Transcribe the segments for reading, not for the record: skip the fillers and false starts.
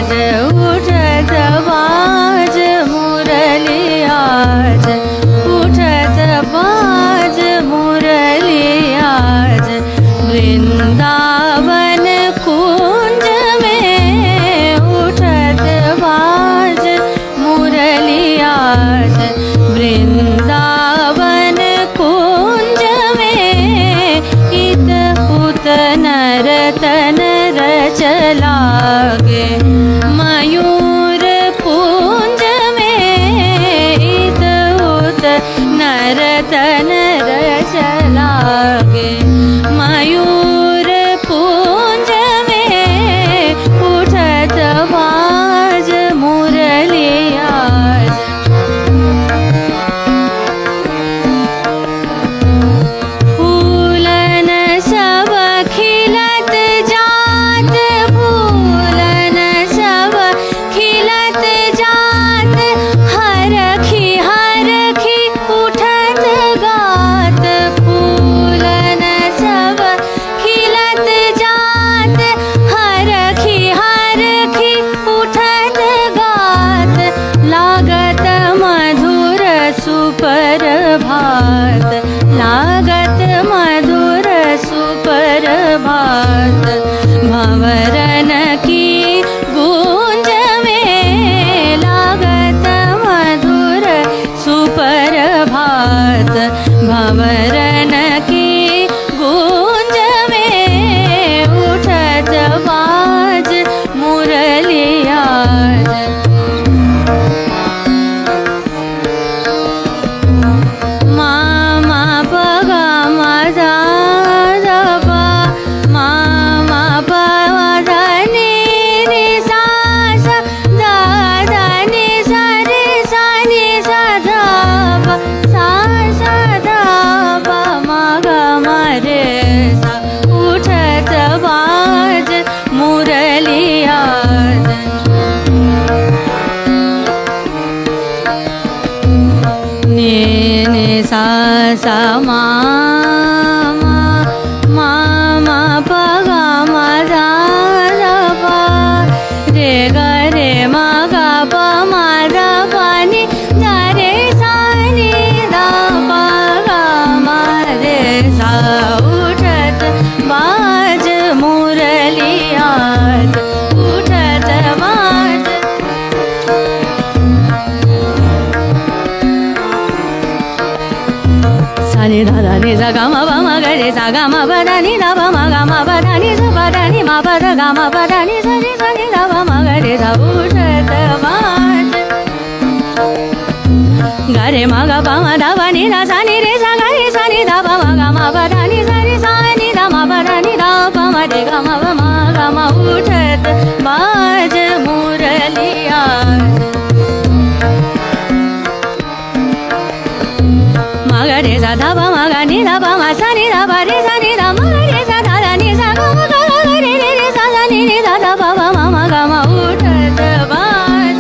उठत बाज मुरली आज, उठत बाज मुरली आज, वृंदावन कुंज में उठत बाज मुरली आज, वृंदावन कुंज में इत उत नर तनर चलागे, मयूर पुंज में इत उत नर तनर चलागे, मयूर पुंज में उठत बाज मुरली आज। फूलन सब खिलत जात, फूलन सब खिलत जात, हरखी हरखी उठत गात, फूलन सब खिलत जात, हरखी हरखी उठत गात, लागत मधुर सुपर भात, लागत मधुर सुपर भात, भंवरन की गूंज में लागत मधुर सुपर भात, भंवरन की गूंज में उठत बाज मुरली आज। मामा पगा मजा दबा, मामा पगा नी नी सा सा, दादा नी सा रे सा नी सा धाबा, सा सा धाबा मगा मरे सा, उठत बाज मुरली आज। नी नी सा सा मामा, मामा पगा मजा दबा, रे ग रे मा गा प मा दा पा नी दा रे सा नी दा पा गा मा रे सा, उठत बाज मुरली आज, उठत बाज। सानी दादा नि सा गा मा पा मा ग रे सा गा मा पा दा नि दा पा मा गा मा पा दा नि सा पा दा नि मा पा दा गा मा पा दा नि सा रे सा नि दा पा मा ग रे सा, उठत बाज। गा रे मा गा पा मा दा पा नि दा सा नि रे सा गा रे सा नि दा पा मा गा मा पा दा नि सा रे सा नि दा मा पा दा नि दा पा मा रे गा मा पा मा गा मा, उठत बाज मुरली आज। मा गा रे सा दा पा मा गा नि दा पा मा सा नि दा पा रे सा नि दा मा गा रे सा दा दा नि सा गा मा गा गा रे रे रे सा सा नि नि दा दा पा पा मा मा गा मा, उठत बाज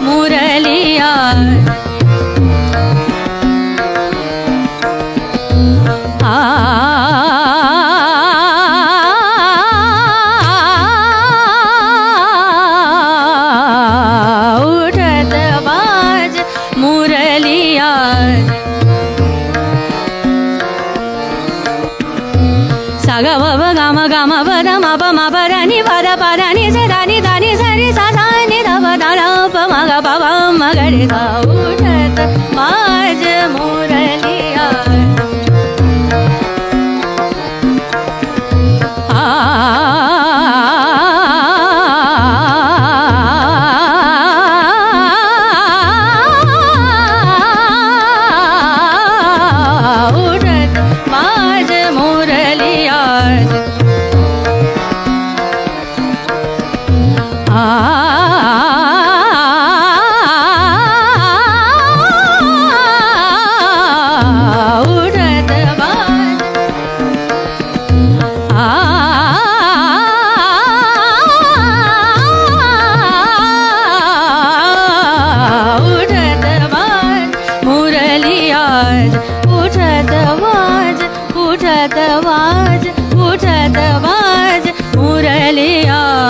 मुरली आज। उठत बाज मुरली आज। सा गा मा पा गा मा दा मा पा मा पा दा नि पा दा नि सा दा नि सा रे सा सा नि दा पा दा दा पा मा गा पा मा गा रे सा, उठत बाज मुरली आज। उठत बाज मुरली आज। उठत बाज मुरली आज।